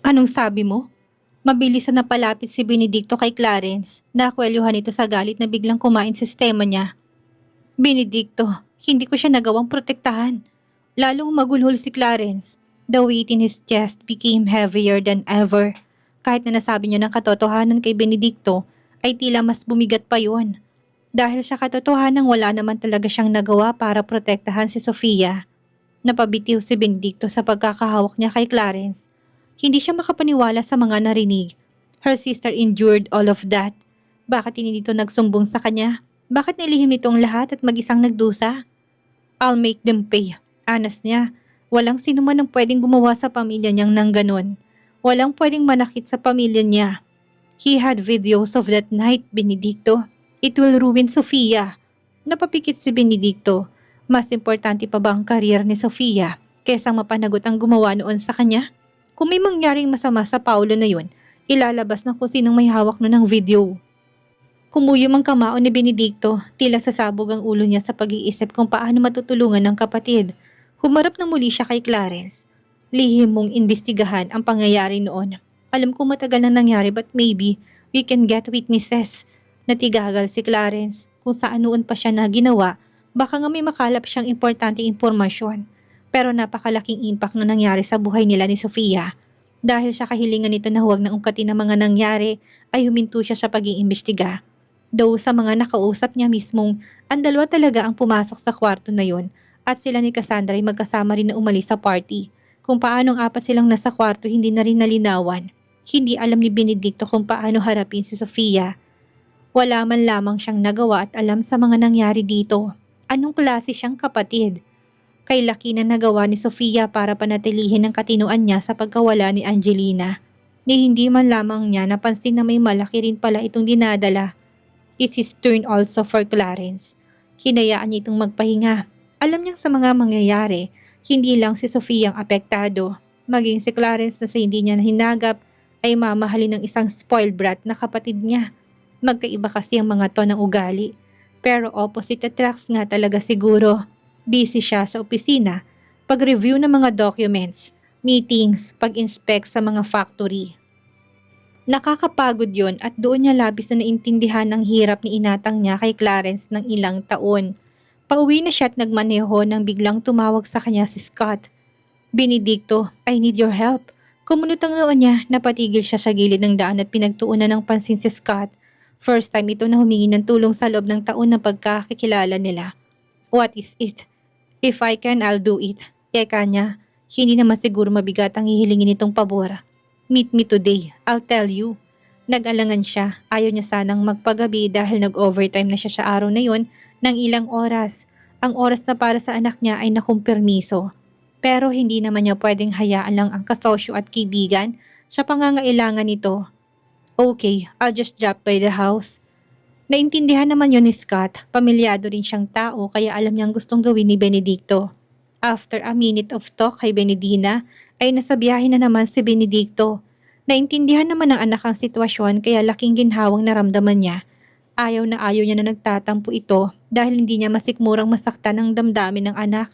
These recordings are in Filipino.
Anong sabi mo? Mabilis na napalapit si Benedicto kay Clarence. Nakwelyuhan ito sa galit na biglang kumain sa sistema niya. Benedicto, hindi ko siya nagawang protektahan. Lalong magulhol si Clarence. The weight in his chest became heavier than ever. Kahit na nasabi niya ng katotohanan kay Benedicto, ay tila mas bumigat pa yon. Dahil sa katotohanan wala naman talaga siyang nagawa para protektahan si Sofia. Napabitiw si Benedicto sa pagkakahawak niya kay Clarence. Hindi siya makapaniwala sa mga narinig. Her sister endured all of that. Bakit hindi nito nagsumbong sa kanya? Bakit nilihim nitong lahat at mag-isang nagdusa? I'll make them pay. Anas niya. Walang sino man ang pwedeng gumawa sa pamilya niyang nang ganun. Walang pwedeng manakit sa pamilya niya. He had videos of that night, Benedicto. It will ruin Sofia. Napapikit si Benedicto. Mas importante pa ba ang karir ni Sofia kaysa mapanagot ang gumawa noon sa kanya? Kung may mangyaring masama sa Paulo na yun, ilalabas na kung sinong may hawak nun ng video. Kumuyom ang kamao ni Benedicto, tila sasabog ang ulo niya sa pag-iisip kung paano matutulungan ng kapatid. Humarap na muli siya kay Clarence. Lihim mong imbestigahan ang pangyayari noon. Alam ko matagal na nangyari but maybe we can get witnesses. Natigagal si Clarence kung saan noon pa siya na ginawa, baka nga may makalap siyang importanteng impormasyon. Pero napakalaking impact na nangyari sa buhay nila ni Sofia. Dahil sa kahilingan nito na huwag na ungkatin ang mga nangyari, ay huminto siya sa pag-iimbestiga. Though sa mga nakausap niya mismong, ang dalawa talaga ang pumasok sa kwarto na yon at sila ni Cassandra ay magkasama rin na umalis sa party. Kung paanong apat silang nasa kwarto hindi na rin nalinawan. Hindi alam ni Benedicto kung paano harapin si Sofia. Wala man lamang siyang nagawa at alam sa mga nangyari dito. Anong klase siyang kapatid? Kay laki na nagawa ni Sofia para panatilihin ang katinuan niya sa pagkawala ni Angelina. Ni hindi man lamang niya napansin na may malaki rin pala itong dinadala. It's his turn also for Clarence. Hinayaan niya itong magpahinga. Alam niyang sa mga mangyayari, hindi lang si Sofia ang apektado. Maging si Clarence na sa hindi niya hinagap ay mamahalin ng isang spoiled brat na kapatid niya. Magkaiba kasi ang mga to ng ugali. Pero opposite attracts nga talaga siguro. Busy siya sa opisina, pag-review ng mga documents, meetings, pag-inspect sa mga factory. Nakakapagod yon at doon niya labis na naintindihan ang hirap ni inatang niya kay Clarence ng ilang taon. Pauwi na siya at nagmaneho nang biglang tumawag sa kanya si Scott. Benedicto, I need your help. Kumunot ang noo niya, napatigil siya sa gilid ng daan at pinagtuunan ng pansin si Scott. First time ito na humingi ng tulong sa loob ng taon na pagkakikilala nila. What is it? If I can, I'll do it. Eka niya, hindi naman siguro mabigat ang hihilingin nitong pabor. Meet me today, I'll tell you. Nag-alangan siya, ayaw niya sanang magpagabi dahil nag-overtime na siya sa araw na yun ng ilang oras. Ang oras na para sa anak niya ay nakumpermiso. Pero hindi naman niya pwedeng hayaan lang ang kasosyo at kaibigan sa pangangailangan nito. Okay, I'll just drop by the house. Naintindihan naman yun ni Scott, pamilyado rin siyang tao kaya alam niyang gustong gawin ni Benedicto. After a minute of talk kay Benedina, ay nasa biyahe na naman si Benedicto. Naintindihan naman ng anak ang sitwasyon kaya laking ginhawang naramdaman niya. Ayaw niya na nagtatampo ito dahil hindi niya masikmurang masaktan ang damdamin ng anak.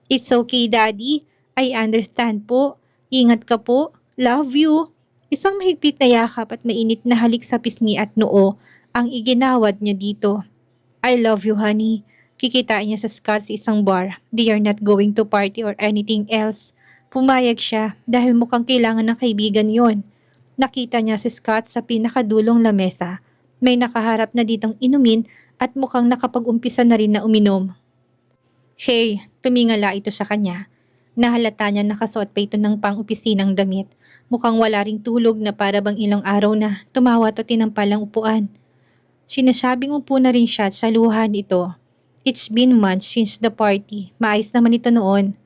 It's okay, Daddy. I understand po. Ingat ka po. Love you. Isang mahigpit na yakap at mainit na halik sa pisngi at noo ang iginawad niya dito. I love you, honey. Kikitain niya sa Scott sa isang bar. They are not going to party or anything else. Pumayag siya dahil mukhang kailangan ng kaibigan yon. Nakita niya si Scott sa pinakadulong lamesa. May nakaharap na ditong inumin at mukhang nakapag-umpisa na rin na uminom. Hey, tumingala ito sa kanya. Nahalata niya nakasuot pa ito ng pang-opisinang damit. Mukhang wala ring tulog na para bang ilang araw na tumawat at tinampalang upuan. Sinasabing upo na rin siya at saluhan ito. It's been months since the party. Maayos naman ito noon.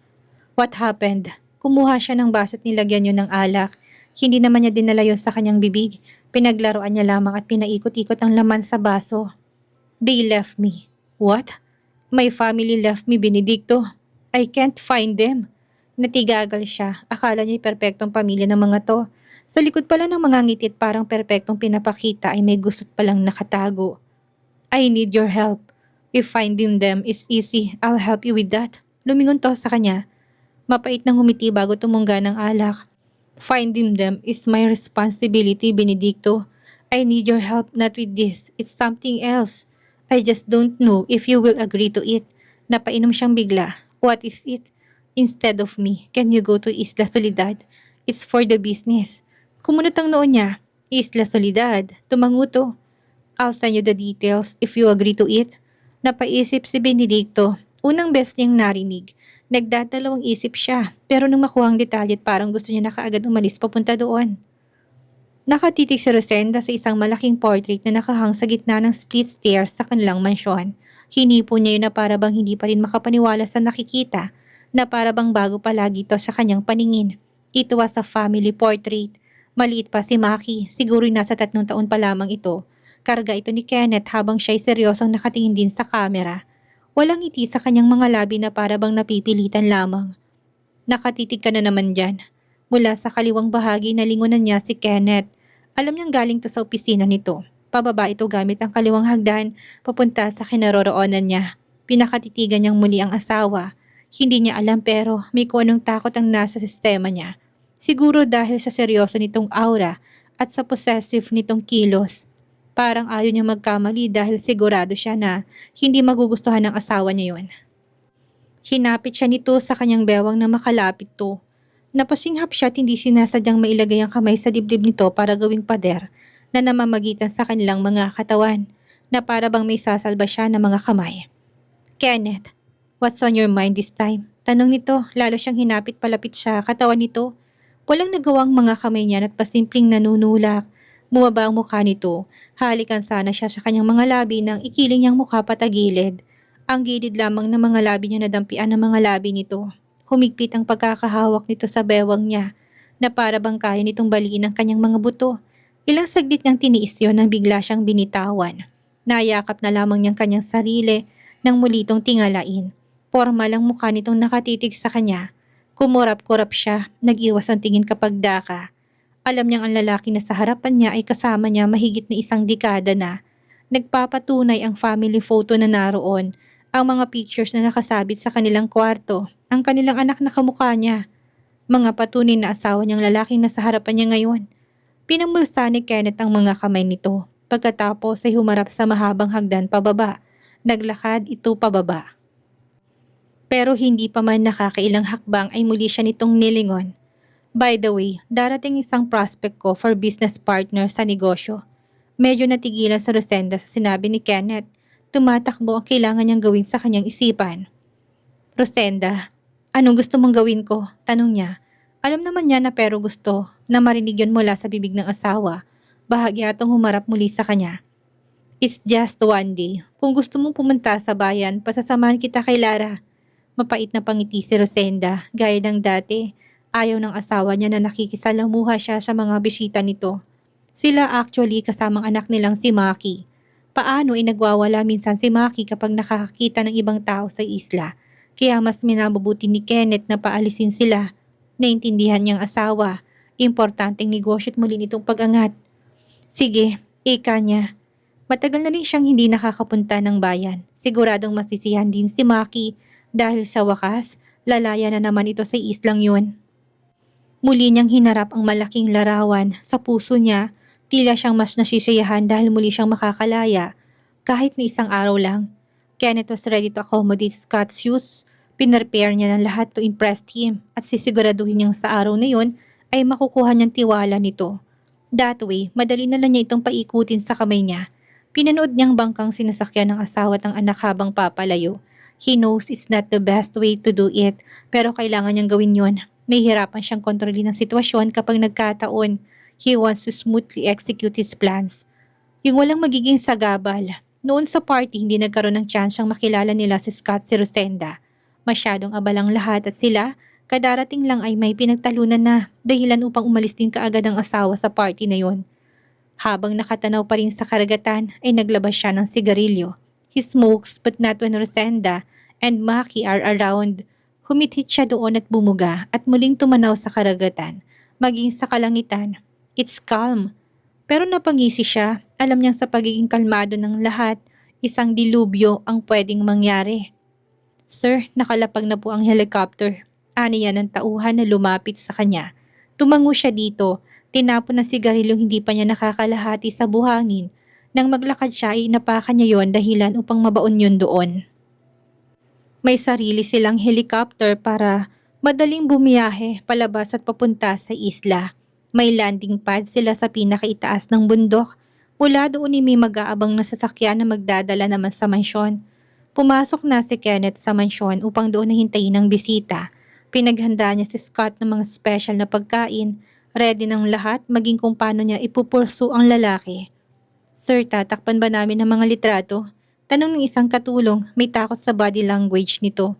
What happened? Kumuha siya ng baso at nilagyan yun ng alak. Hindi naman niya dinala yun sa kanyang bibig. Pinaglaruan niya lamang at pinaikot-ikot ang laman sa baso. They left me. What? My family left me, Benedicto. I can't find them. Natigagal siya. Akala niya'y perpektong pamilya ng mga to. Sa likod pala ng mga ngitit parang perpektong pinapakita ay may gusto't palang nakatago. I need your help. If finding them is easy, I'll help you with that. Lumingon to sa kanya. Mapait nang humiti bago tumungga ng alak. Finding them is my responsibility, Benedicto. I need your help not with this. It's something else. I just don't know if you will agree to it. Napainom siyang bigla. What is it? Instead of me, can you go to Isla Soledad? It's for the business. Kumunot ang noo niya. Isla Soledad. Tumanguto. I'll send you the details if you agree to it. Napaisip si Benedicto. Unang beses niyang narinig. Nagdadalawang isip siya, pero nung makuha ang detalye parang gusto niya na kaagad umalis papunta doon. Nakatitig si Rosenda sa isang malaking portrait na nakahang sa gitna ng split stairs sa kanilang mansyon. Hinipo niya yun na para bang hindi pa rin makapaniwala sa nakikita, na para bang bago palagi ito sa kanyang paningin. Ito was a family portrait. Maliit pa si Maki, siguro nasa 3 taon pa lamang ito. Karga ito ni Kenneth habang siya'y seryosong nakatingin din sa kamera. Walang ngiti sa kanyang mga labi na para bang napipilitan lamang. Nakatitig ka na naman dyan. Mula sa kaliwang bahagi na lingunan niya si Kenneth. Alam niyang galing to sa opisina nito. Pababa ito gamit ang kaliwang hagdan papunta sa kinaroroonan niya. Pinakatitigan niyang muli ang asawa. Hindi niya alam pero may kung anong takot ang nasa sistema niya. Siguro dahil sa seryoso nitong aura at sa possessive nitong kilos. Parang ayaw niya magkamali dahil sigurado siya na hindi magugustuhan ng asawa niya yun. Hinapit siya nito sa kanyang bewang na makalapit to. Napasinghap siya at hindi sinasadyang mailagay ang kamay sa dibdib nito para gawing pader na namamagitan sa kanilang mga katawan na para bang may sasalba siya ng mga kamay. Kenneth, what's on your mind this time? Tanong nito, lalo siyang hinapit palapit siya katawan nito. Walang nagawang mga kamay niya at pasimpleng nanunulak. Bumaba ang mukha nito. Halikan sana siya sa kanyang mga labi nang ikiling niyang mukha patagilid. Ang gilid lamang ng mga labi niya nadampian ng mga labi nito. Humigpit ang pagkakahawak nito sa bewang niya na para bang kaya nitong baliin ang kanyang mga buto. Ilang saglit niyang tiniis yun nang bigla siyang binitawan. Nayakap na lamang niyang kanyang sarili nang muli itong tingalain. Formal ang mukha nitong nakatitig sa kanya. Kumurap-kurap siya, nag-iwas ang tingin kapag daka. Alam niyang ang lalaki na sa harapan niya ay kasama niya mahigit na 1 dekada na. Nagpapatunay ang family photo na naroon, ang mga pictures na nakasabit sa kanilang kwarto, ang kanilang anak na kamukha niya. Mga patunay na asawa niyang lalaking nasa harapan niya ngayon. Pinamulsa ni Kenneth ang mga kamay nito. Pagkatapos ay humarap sa mahabang hagdan pababa. Naglakad ito pababa. Pero hindi pa man nakakailang hakbang ay muli siya nitong nilingon. By the way, darating isang prospect ko for business partner sa negosyo. Medyo natigilan sa Rosenda sa sinabi ni Kenneth. Tumatakbo ang kailangan niyang gawin sa kanyang isipan. Rosenda, anong gusto mong gawin ko? Tanong niya. Alam naman niya na pero gusto na marinig yun mula sa bibig ng asawa. Bahagya atong humarap muli sa kanya. It's just one day. Kung gusto mong pumunta sa bayan, pasasamahan kita kay Lara. Mapait na pangiti si Rosenda, gaya ng dati. Ayaw ng asawa niya na nakikisalamuha siya sa mga bisita nito. Sila actually kasamang anak nilang si Maki. Paano ay nagwawala minsan si Maki kapag nakakakita ng ibang tao sa isla. Kaya mas minabubuti ni Kenneth na paalisin sila. Naintindihan niyang asawa. Importanteng negosyo at muli nitong pag-angat. Sige, ika niya. Matagal na rin siyang hindi nakakapunta ng bayan. Siguradong masisiyahan din si Maki dahil sa wakas, lalaya na naman ito sa islang yun. Muli niyang hinarap ang malaking larawan sa puso niya, tila siyang mas nasisiyahan dahil muli siyang makakalaya. Kahit na 1 araw lang, Kenneth was ready to accommodate Scott's youth. Pinrepare niya ng lahat to impress him at sisiguraduhin niyang sa araw na yun ay makukuha niyang tiwala nito. That way, madali na lang niya itong paikutin sa kamay niya. Pinanood niyang bangkang sinasakyan ng asawa at ang anak habang papalayo. He knows it's not the best way to do it, pero kailangan niyang gawin yun. Nahihirapan siyang kontrolin ang sitwasyon kapag nagkataon. He wants to smoothly execute his plans. Yung walang magiging sagabal. Noon sa party, hindi nagkaroon ng chance siyang makilala nila si Scott si Rosenda. Masyadong abalang lahat at sila, kadarating lang ay may pinagtalunan na dahilan upang umalis din kaagad ang asawa sa party na yon. Habang nakatanaw pa rin sa karagatan ay naglabas siya ng sigarilyo. He smokes but not when Rosenda and Maki are around. Humithit siya doon at bumuga at muling tumanaw sa karagatan. Maging sa kalangitan, it's calm. Pero napangisi siya, alam niyang sa pagiging kalmado ng lahat, isang dilubyo ang pwedeng mangyari. Sir, nakalapag na po ang helicopter. Ani yan ng tauhan na lumapit sa kanya. Tumango siya dito, tinapon ng sigarilyong hindi pa niya nakakalahati sa buhangin. Nang maglakad siya ay inapakan niya yon dahilan upang mabaon yun doon. May sarili silang helicopter para madaling bumiyahe palabas at papunta sa isla. May landing pad sila sa pinakaitaas ng bundok. Mula doon ay may mag-aabang na sasakyan na magdadala naman sa mansyon. Pumasok na si Kenneth sa mansyon upang doon na hintayin ng bisita. Pinaghanda niya si Scott ng mga special na pagkain. Ready ng lahat maging kung paano niya ipupursu ang lalaki. Sir, tatakpan ba namin ang mga litrato? Tanong ng isang katulong, may takot sa body language nito.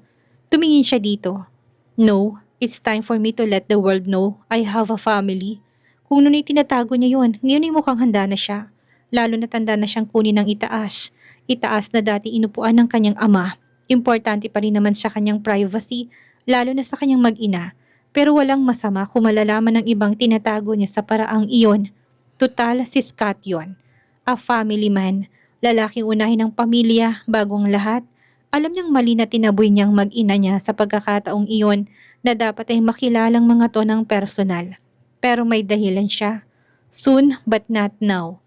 Tumingin siya dito. No, it's time for me to let the world know I have a family. Kung noon ay tinatago niya yon, ngayon ay mukhang handa na siya. Lalo na tanda na siyang kunin ng itaas. Itaas na dati inupuan ng kanyang ama. Importante pa rin naman sa kanyang privacy, lalo na sa kanyang mag-ina. Pero walang masama kung malalaman ng ibang tinatago niya sa paraang iyon. Tutal si Scott yon. A family man, lalaking unahin ng pamilya bago ang lahat. Alam niyang mali na tinaboy niyang mag-ina niya sa pagkakataong iyon na dapat ay makilalang mga to ng personal. Pero may dahilan siya. Soon but not now.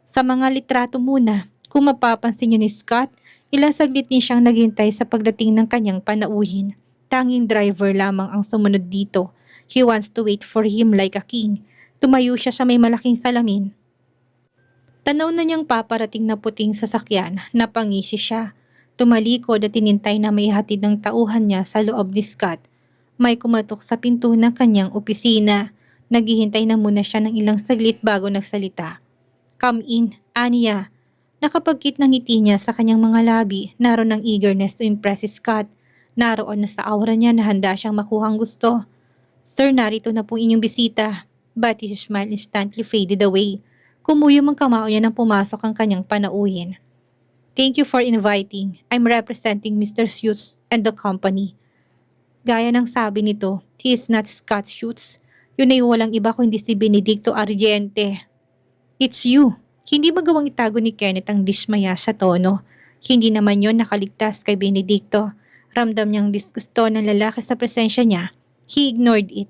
Sa mga litrato muna, kung mapapansin niyo ni Scott, ilang saglit niya siyang naghintay sa pagdating ng kanyang panauhin. Tanging driver lamang ang sumunod dito. He wants to wait for him like a king. Tumayo siya sa may malaking salamin. Tanaw na niyang paparating na puting sasakyan, napangisi siya. Tumalikod at tinintay na may hatid ng tauhan niya sa loob ni Scott. May kumatok sa pinto ng kanyang opisina. Naghihintay na muna siya ng ilang saglit bago nagsalita. Come in, Anya. Nakapagkit ng ngiti niya sa kanyang mga labi, naroon ang eagerness to impress si Scott. Naroon na sa aura niya na handa siyang makuhang gusto. Sir, narito na po inyong bisita. But his smile instantly faded away. Kumuyom ang kamao niya nang pumasok ang kanyang panauhin. Thank you for inviting. I'm representing Mr. Schutz and the company. Gaya ng sabi nito, he is not Scott Schutz. Yun ay walang iba kundi si Benedicto Argente. It's you. Hindi magawang itago ni Kenneth ang dismaya sa tono. Hindi naman yon nakaligtas kay Benedicto. Ramdam niyang disgusto ng lalaki sa presensya niya. He ignored it.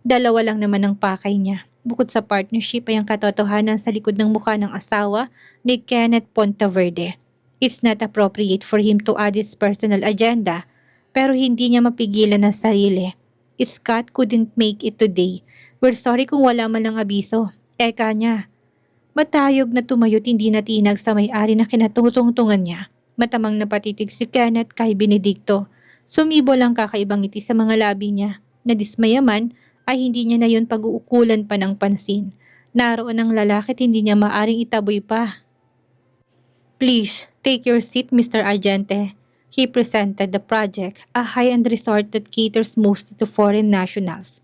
Dalawa lang naman ang pakay niya. Bukod sa partnership ay ang katotohanan sa likod ng mukha ng asawa ni Kenneth Ponteverde. It's not appropriate for him to add his personal agenda, pero hindi niya mapigilan ang sarili. Scott couldn't make it today. We're sorry kung wala man lang abiso. Eka niya. Matayog na tumayo't hindi natinag sa may-ari na kinatutungtungan niya. Matamang napatitig si Kenneth kay Benedicto. Sumibo lang kakaibang ngiti sa mga labi niya. Nadismaya man, ay hindi niya na yun pag-uukulan pa ng pansin. Naroon ang lalaki at hindi niya maaring itaboy pa. Please, take your seat, Mr. Argente. He presented the project, a high-end resort that caters mostly to foreign nationals.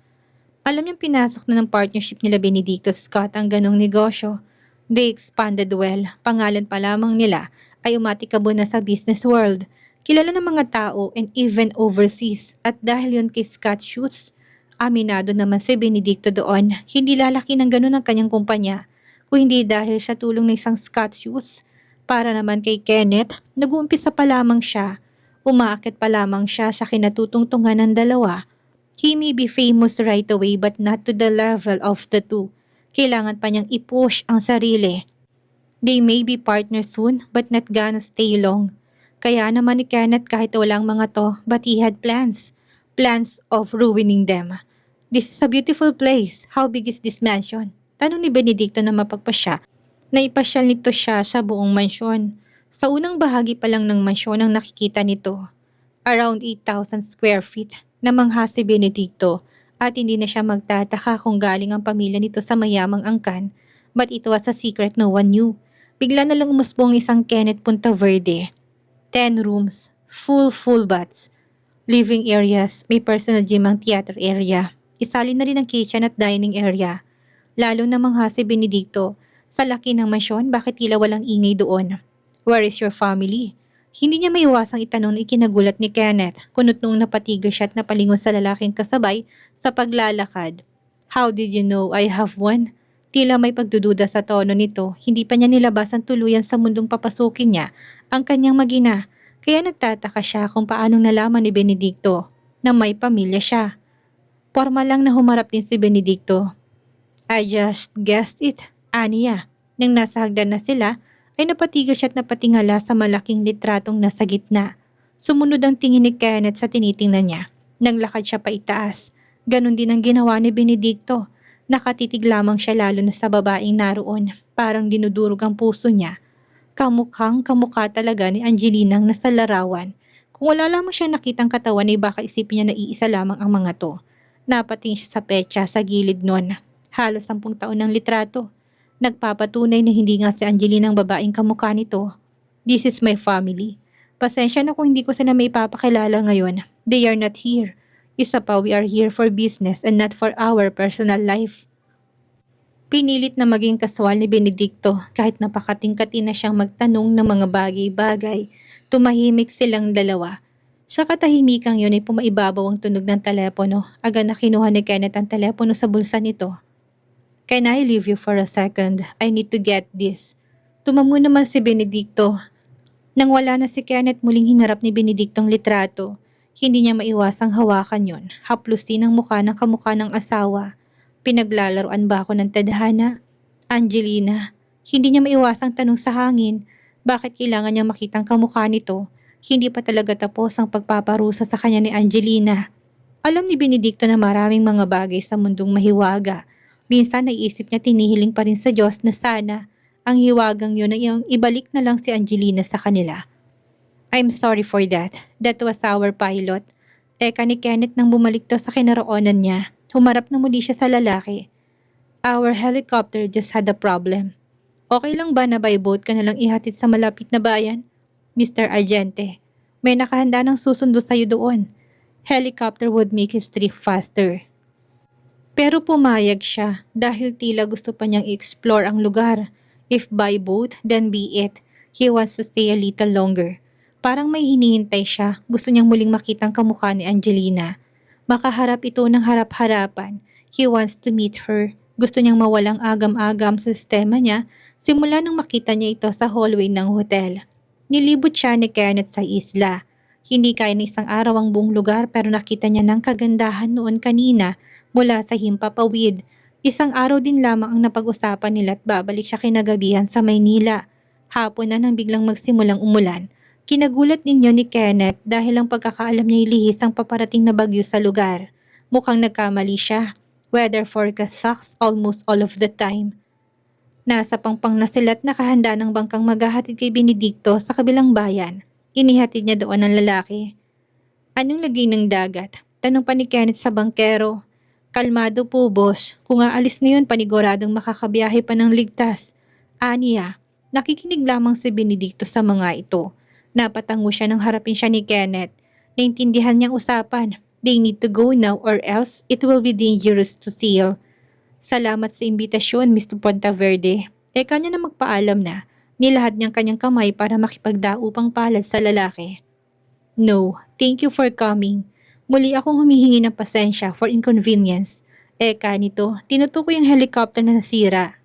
Alam niyang pinasok na ng partnership nila Benedicto Scott ang ganong negosyo. They expanded well. Pangalan pa lamang nila ay umatikabo na sa business world. Kilala ng mga tao and even overseas. At dahil yun kay Scott Schutz, aminado naman si Benedicto doon, hindi lalaki ng ganun ang kanyang kumpanya, kung hindi dahil sa tulong ng isang Scott Schutz. Para naman kay Kenneth, nag-uumpisa pa lamang siya, umaakit pa lamang siya sa kinatutungtungan ng dalawa. He may be famous right away but not to the level of the two. Kailangan pa niyang i-push ang sarili. They may be partners soon but not gonna stay long. Kaya naman ni Kenneth kahit walang mga to, but he had plans. Plans of ruining them. This is a beautiful place. How big is this mansion? Tanong ni Benedicto na mapagpasya. Naipasyal nito siya sa buong mansyon. Sa unang bahagi pa lang ng mansyon ang nakikita nito. Around 8,000 square feet. Namangha si Benedicto at hindi na siya magtataka kung galing ang pamilya nito sa mayamang angkan. But it was a secret no one knew. Bigla na lang umusbong isang Kenneth Ponteverde. 10 rooms, full baths. Living areas, may personal gym ang theater area. Isali na rin ang kitchen at dining area. Lalo na mangha si Benedicto. Sa laki ng mansyon, bakit tila walang ingay doon? Where is your family? Hindi niya maiwasang itanong na ikinagulat ni Kenneth, kunot noong napatigil siya at napalingon sa lalaking kasabay sa paglalakad. How did you know I have one? Tila may pagdududa sa tono nito, hindi pa niya nilabasan tuluyan sa mundong papasukin niya ang kanyang mag-ina, kaya nagtataka siya kung paanong nalaman ni Benedicto na may pamilya siya. Porma lang na humarap din si Benedicto. I just guessed it, aniya. Nang nasa hagdan na sila, ay napatigas siya at napatingala sa malaking litratong nasa gitna. Sumunod ang tingin ni Kenneth sa tinitingnan niya. Naglakad siya pa itaas. Ganon din ang ginawa ni Benedicto. Nakatitig lamang siya lalo na sa babaeng naroon. Parang dinudurog ang puso niya. Kamukhang kamukha talaga ni Angelina ang nasa larawan. Kung wala lamang siya nakitang katawan ay baka isipin niya na iisa lamang ang mga to. Napatingin siya sa petsa sa gilid nun. Halos 10 taon ng litrato. Nagpapatunay na hindi nga si Angelina ang babaeng kamukha nito. This is my family. Pasensya na kung hindi ko sila may ipapakilala ngayon. They are not here. Isa pa, we are here for business and not for our personal life. Pinilit na maging kaswal ni Benedicto kahit napakatingkati na siyang magtanong ng mga bagay-bagay. Tumahimik silang dalawa. Sa katahimikang yun ay pumaibabaw ang tunog ng telepono. Agad na kinuha ni Kenneth ang telepono sa bulsa nito. Can I leave you for a second? I need to get this. Tumango naman si Benedicto. Nang wala na si Kenneth, muling hinarap ni Benedictong litrato. Hindi niya maiwasang hawakan yon. Haplusin ang mukha ng kamukha ng asawa. Pinaglalaroan ba ako ng tadhana? Angelina. Hindi niya maiwasang tanong sa hangin. Bakit kailangan niya makitang kamukha nito? Hindi pa talaga tapos ang pagpaparusa sa kanya ni Angelina. Alam ni Benedicto na maraming mga bagay sa mundong mahiwaga. Minsan naiisip niya tinihiling pa rin sa Diyos na sana ang hiwagang yun ay ibalik na lang si Angelina sa kanila. I'm sorry for that. That was our pilot. Eka ni Kenneth nang bumalik to sa kinaroonan niya. Humarap na muli siya sa lalaki. Our helicopter just had a problem. Okay lang ba na by boat ka na lang ihatid sa malapit na bayan? Mr. Agente, may nakahanda ng susundo sa'yo doon. Helicopter would make his trip faster. Pero pumayag siya dahil tila gusto pa niyang i-explore ang lugar. If by boat, then be it. He wants to stay a little longer. Parang may hinihintay siya. Gusto niyang muling makitang kamukha ni Angelina. Makaharap ito ng harap-harapan. He wants to meet her. Gusto niyang mawalang agam-agam sa sistema niya simula nang makita niya ito sa hallway ng hotel. Nilibot siya ni Kenneth sa isla. Hindi kaya ng isang araw ang buong lugar pero nakita niya ng kagandahan noon kanina mula sa himpapawid. Isang araw din lamang ang napag-usapan nila at babalik siya kinagabihan sa Maynila. Hapon na nang biglang magsimulang umulan. Kinagulat ninyo ni Kenneth dahil ang pagkakaalam niya ilihis ang paparating na bagyo sa lugar. Mukhang nagkamali siya. Weather forecast sucks almost all of the time. Nasa pangpang na sila at nakahanda ng bangkang maghahatid kay Benedicto sa kabilang bayan. Inihatid niya doon ang lalaki. Anong lagay ng dagat? Tanong pa ni Kenneth sa bangkero. Kalmado po, boss. Kung aalis ngayon, paniguradong makakabiyahe pa ng ligtas. Aniya, nakikinig lamang si Benedicto sa mga ito. Napatango siya nang harapin siya ni Kenneth. Naintindihan niyang usapan. They need to go now or else it will be dangerous to sail. Salamat sa imbitasyon, Mr. Ponteverde. Kanya na magpaalam na. Nilahad niyang kanyang kamay para makipagdaupang palad sa lalaki. No, thank you for coming. Muli akong humihingi ng pasensya for inconvenience. Nito, tinutukoy ang helicopter na nasira.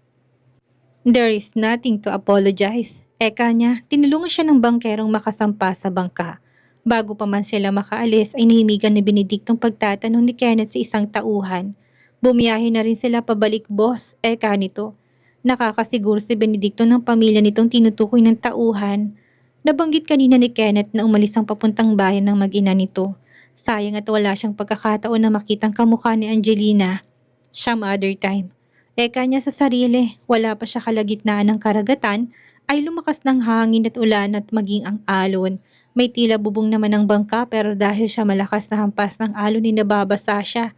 There is nothing to apologize. Niya, tinulungan siya ng bangkerong makasampa sa bangka. Bago pa man sila makaalis ay nahimigan ni Benedictong pagtatanong ni Kenneth sa isang tauhan. Bumiyahe na rin sila pabalik, boss. Nito. Nakakasiguro si Benedicto ng pamilya nitong tinutukoy ng tauhan. Nabanggit kanina ni Kenneth na umalis ang papuntang bayan ng mag-ina nito. Sayang at wala siyang pagkakataon na makitang kamukha ni Angelina. Some other time. Niya sa sarili, wala pa siya kalagitnaan ng karagatan, ay lumakas ng hangin at ulan at maging ang alon. May tila bubong naman ng bangka pero dahil siya malakas na hampas ng alon ay nababasa siya.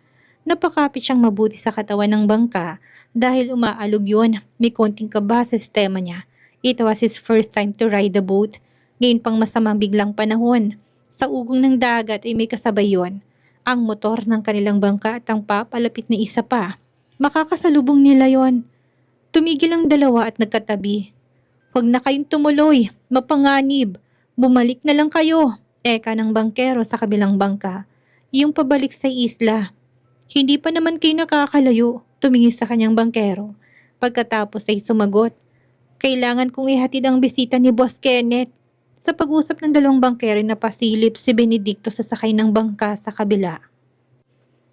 Napakapit siyang mabuti sa katawan ng bangka dahil umaalog yun. May konting kaba sa sistema niya. It was his first time to ride the boat. Ngayon pang masamang biglang panahon. Sa ugong ng dagat ay may kasabay yun. Ang motor ng kanilang bangka at ang papalapit na isa pa. Makakasalubong nila yon. Tumigil ang dalawa at nagkatabi. Huwag na kayong tumuloy, mapanganib. Bumalik na lang kayo. Ng bangkero sa kabilang bangka. Yung pabalik sa isla. Hindi pa naman kayo nakakalayo, tumingin sa kanyang bangkero. Pagkatapos ay sumagot. Kailangan kong ihatid ang bisita ni Boss Kenneth. Sa pag-usap ng dalawang bangkero na pasilip si Benedicto sa sakay ng bangka sa kabila.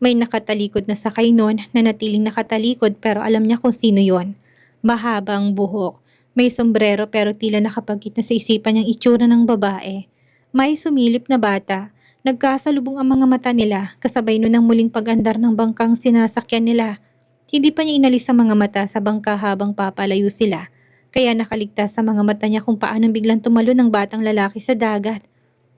May nakatalikod na sakay noon na natiling nakatalikod pero alam niya kung sino yon. Mahabang buhok, may sombrero pero tila nakapagkit na sa isipan niyang itsura ng babae. May sumilip na bata. Nagkasalubong ang mga mata nila kasabay nun ang muling pag-andar ng bangkang sinasakyan nila. Hindi pa niya inalis sa mga mata sa bangka habang papalayo sila. Kaya nakaligtas sa mga mata niya kung paano biglang tumalon ng batang lalaki sa dagat.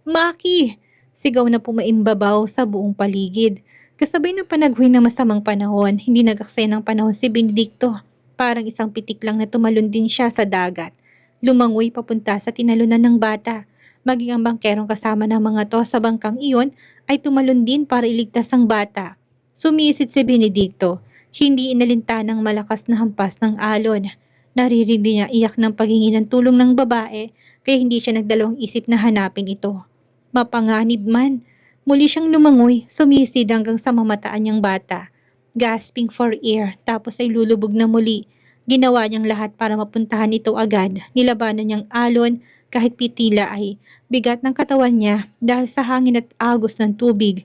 Maki! Sigaw na pumaimbabaw sa buong paligid. Kasabay ng panaghoy ng masamang panahon, hindi nagaksaya ng panahon si Benedicto. Parang isang pitik lang na tumalon din siya sa dagat. Lumangoy papunta sa tinalunan ng bata. Maging ang bangkerong kasama ng mga to sa bangkang iyon ay tumalon din para iligtas ang bata. Sumisid si Benedicto. Hindi inalinta ng malakas na hampas ng alon. Naririnig niya iyak ng paghingi ng tulong ng babae kaya hindi siya nagdalawang isip na hanapin ito. Mapanganib man. Muli siyang lumangoy, sumisid hanggang sa mamataan niyang bata. Gasping for air, tapos ay lulubog na muli. Ginawa niyang lahat para mapuntahan ito agad. Nilabanan niyang alon kahit pitila ay bigat ng katawan niya dahil sa hangin at agos ng tubig.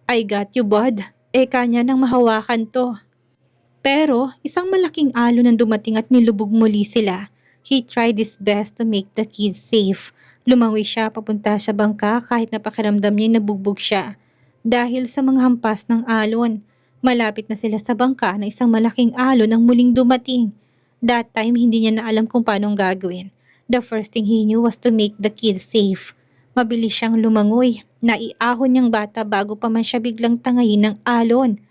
I got you, bud. Eka niya nang mahawakan to. Pero isang malaking alon ang dumating at nilubog muli sila. He tried his best to make the kids safe. Lumangoy siya papunta sa bangka kahit napakiramdam niya nabugbog siya. Dahil sa mga hampas ng alon, malapit na sila sa bangka na isang malaking alon ang muling dumating. That time hindi niya na alam kung paano gagawin. The first thing he knew was to make the kids safe. Mabilis siyang lumangoy. Naiahon niyang bata bago pa man siya biglang tangayin ng alon.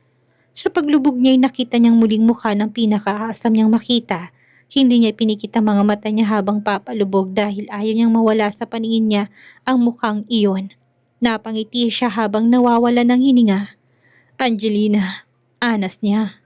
Sa paglubog niya ay nakita niyang muling mukha ng pinakaasam niyang makita. Hindi niya pinikit ang mga mata niya habang papalubog dahil ayaw niyang mawala sa paningin niya ang mukhang iyon. Napangiti siya habang nawawala ng hininga. Angelina, anas niya.